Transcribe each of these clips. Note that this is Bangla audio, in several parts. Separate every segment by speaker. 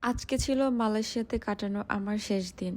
Speaker 1: আজকে ছিল মালয়েশিয়াতে কাটানো আমার শেষ দিন।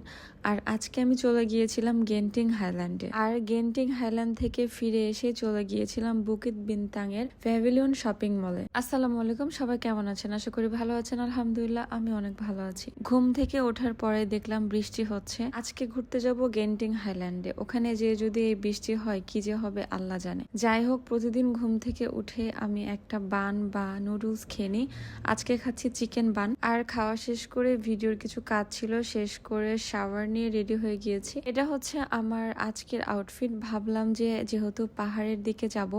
Speaker 1: আর আজকে আমি চলে গিয়েছিলাম গেন্টিং হাইল্যান্ডে। আর গেন্টিং হাইল্যান্ড থেকে ফিরে এসে চলে গিয়েছিলাম বুকিত বিনতাং এর প্যাভিলিয়ন শপিং মলে। আসসালামু আলাইকুম, সবাই কেমন আছেন? আশা করি ভালো আছেন। আলহামদুলিল্লাহ, আমি অনেক ভালো আছি। ঘুম থেকে ওঠার পরে দেখলাম বৃষ্টি হচ্ছে। আজকে ঘুরতে যাব গেন্টিং হাইল্যান্ডে। ওখানে যে যদি এই বৃষ্টি হয় কি যে হবে আল্লাহ জানে। যাই হোক, প্রতিদিন ঘুম থেকে উঠে আমি একটা বান বা নুডলস খেয়ে নিই। আজকে খাচ্ছি চিকেন বান। আর খাওয়া শেষ করে ভিডিওর কিছু কাজ ছিল, শেষ করে শাওয়ার নিয়ে রেডি হয়ে গিয়েছি। এটা হচ্ছে আমার আজকের আউটফিট। ভাবলাম যে যেহেতু পাহাড়ের দিকে যাব,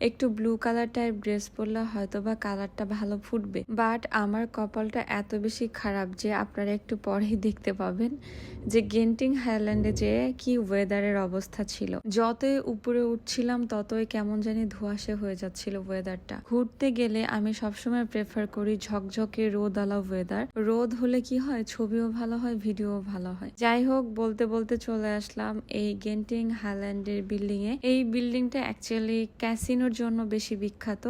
Speaker 1: একটু ব্লু কালার টাইপ ড্রেস পরলে হয়তো বা কালারটা ভালো ফুটবে। বাট আমার কপালটা এত বেশি খারাপ যে আপনারা একটু পরেই দেখতে পাবেন যে গেন্টিং হাইল্যান্ডে যে কি ওয়েদারের অবস্থা ছিল। যতই উপরে উঠছিলাম ততই কেমন জানি ধোঁয়াশে হয়ে যাচ্ছিল ওয়েদারটা। ঘুরতে গেলে আমি সবসময় প্রেফার করি ঝকঝকে রোদালা ওয়েদার। রোদ হলে কি হয়, ছবিও ভালো হয়, ভিডিও ভালো হয়। যাই হোক, বলতে বলতে চলে আসলাম এই গেন্টিং হাইল্যান্ডের বিল্ডিং এ। এই বিল্ডিংটা অ্যাকচুয়ালি ক্যাসিনোর জন্য বেশি বিখ্যাত,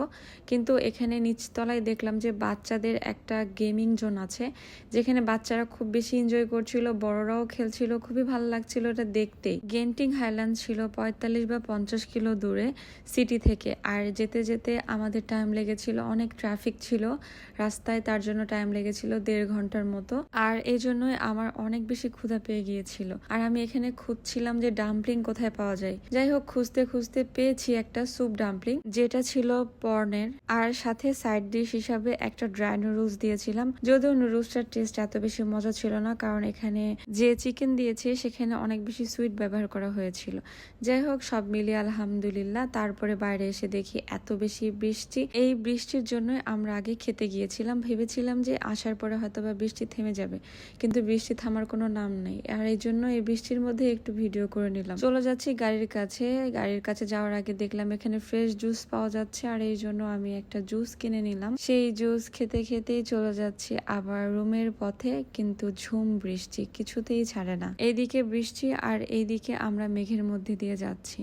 Speaker 1: কিন্তু এখানে নিচতলায় দেখলাম যে বাচ্চাদের একটা গেমিং জোন আছে, যেখানে বাচ্চারা খুব বেশি এনজয় করছিল, বড়রাও খেলছিল। খুবই ভালো লাগছিল এটা দেখতে। গেন্টিং হাইল্যান্ড ছিল 45 বা 50 কিলো দূরে সিটি থেকে। আর যেতে যেতে আমাদের টাইম লেগেছিল, অনেক ট্রাফিক ছিল রাস্তায়, তার জন্য টাইম লেগেছিল 1.5 ঘন্টার মতো। আর এই জন্যই আমার অনেক বেশি ক্ষুধা পেয়ে গিয়েছিল। আর আমি এখানে খুঁজছিলাম যে ডাম্পলিং কোথায় পাওয়া যায়। যাই হোক, খুঁজতে খুঁজতে পেয়েছি একটা স্যুপ ডাম্পলিং, যেটা ছিল পর্নের। আর সাথে সাইড ডিশ হিসাবে একটা ড্রাই নুডলস দিয়েছিলাম। যদিও নুডলসটার টেস্ট এত বেশি মজা ছিল না, কারণ এখানে যে চিকেন দিয়েছে সেখানে অনেক বেশি সুইট ব্যবহার করা হয়েছিল। যাই হোক, সব মিলিয়ে আলহামদুলিল্লাহ। তারপরে বাইরে এসে দেখি এত বেশি বৃষ্টি। এই বৃষ্টির জন্য আমরা আগে খেতে গিয়েছিলাম, ভেবেছিলাম যে আসার পরে হয়তো বা বৃষ্টি থেমে যাবে, কিন্তু বৃষ্টি থামার কোনো নাম নেই। আর এই জন্য এই বৃষ্টির মধ্যে একটু ভিডিও করে নিলাম। চলে যাচ্ছি গাড়ির কাছে। গাড়ির কাছে যাওয়ার আগে দেখলাম এখানে ফ্রেশ জুস পাওয়া যাচ্ছে, আর এই জন্য আমি একটা জুস কিনে নিলাম। সেই জুস খেতে খেতেই চলে যাচ্ছি আবার রুমের পথে, কিন্তু ঝুম বৃষ্টি কিছুতেই ছাড়ে না। এইদিকে বৃষ্টি আর এইদিকে আমরা মেঘের মধ্যে দিয়ে যাচ্ছি।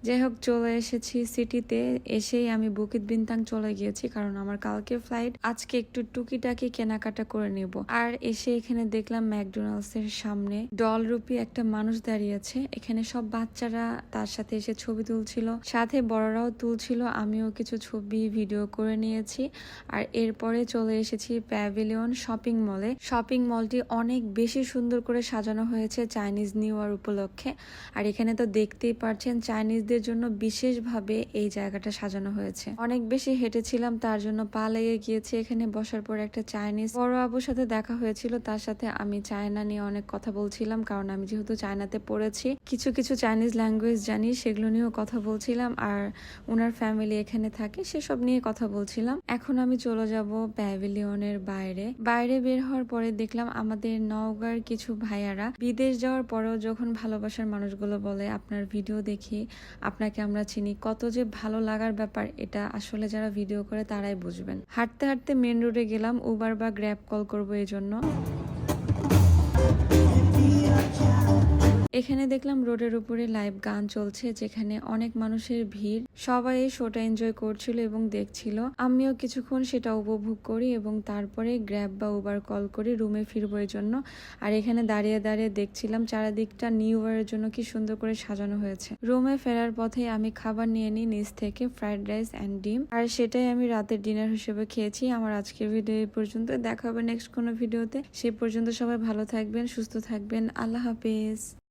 Speaker 1: যাই হোক, চলে এসেছি সিটিতে। এসেই আমি বুকিত বিনতাং চলে গিয়েছি, কারণ আমার কালকে ফ্লাইট। আজকে একটু টুকিটাকি কেনাকাটা করে নিব। আর এসে এখানে দেখলাম ম্যাকডোনাল্ডস এর সামনে ডলরূপী একটা মানুষ দাঁড়িয়ে আছে। এখানে সব বাচ্চারা তার সাথে এসে ছবি তুলছিল, সাথে বড়রাও তুলছিল। আমিও কিছু ছবি ভিডিও করে নিয়েছি। আর এরপরে চলে এসেছি প্যাভিলিয়ন শপিং মলে। শপিং মলটি অনেক বেশি সুন্দর করে সাজানো হয়েছে চাইনিজ নিউ ইয়ার উপলক্ষে। আর এখানে তো দেখতেই পারছেন চাইনিজদের জন্য বিশেষভাবে এই জায়গাটা সাজানো হয়েছে। অনেক বেশি হেঁটেছিলাম, তার জন্য পা লেগে গিয়েছে। এখানে বসার পর একটা চাইনিজ বড় আবুর সাথে দেখা হয়েছিল, তার সাথে আমি চায়না নিয়ে অনেক কথা বলছিলাম, কারণ আমি যেহেতু চায়নাতে পড়েছি, কিছু কিছু চাইনিজ ল্যাঙ্গুয়েজ জানি, সেগুলো নিয়েও কথা বলছিলাম। আর ওনার ফ্যামিলি এখানে থাকে, সেসব নিয়ে কথা বলছিলাম। এখন আমি চলে যাব প্যাভিলিয়নের বাইরে। বাইরে বের হওয়ার পরে দেখলাম আমাদের নওগাঁর কিছু ভাইয়ারা বিদেশ যাওয়ার পরেও যখন ভালোবাসার মানুষগুলো বলে আপনার ভিডিও দেখি, আপনাকে আমরা চিনি, কত যে ভালো লাগার ব্যাপার, এটা আসলে যারা ভিডিও করে তারাই বুঝবেন। হাঁটতে হাঁটতে মেন রোডে গেলাম উবার বা গ্র্যাব কল করবো এই জন্য। এখানে দেখলাম রোডের উপরে লাইভ গান চলছে, যেখানে অনেক মানুষের ভিড়। সবাই এই শোটা এনজয় করছিল এবং দেখছিল। আমিও কিছুক্ষণ সেটা উপভোগ করি এবং তারপরে গ্র্যাব বা উবার কল করি রুমে ফিরবো এই জন্য। আর এখানে দাঁড়িয়ে দাঁড়িয়ে দেখছিলাম চারিদিকটা নিউ ইয়ারের জন্য কি সুন্দর করে সাজানো হয়েছে। রুমে ফেরার পথে আমি খাবার নিয়ে নিই নিচ থেকে, ফ্রাইড রাইস অ্যান্ড ডিম। আর সেটাই আমি রাতের ডিনার হিসেবে খেয়েছি। আমার আজকের ভিডিও এই পর্যন্ত। দেখা হবে নেক্সট কোনো ভিডিওতে। সেই পর্যন্ত সবাই ভালো থাকবেন, সুস্থ থাকবেন। আল্লাহ হাফেজ।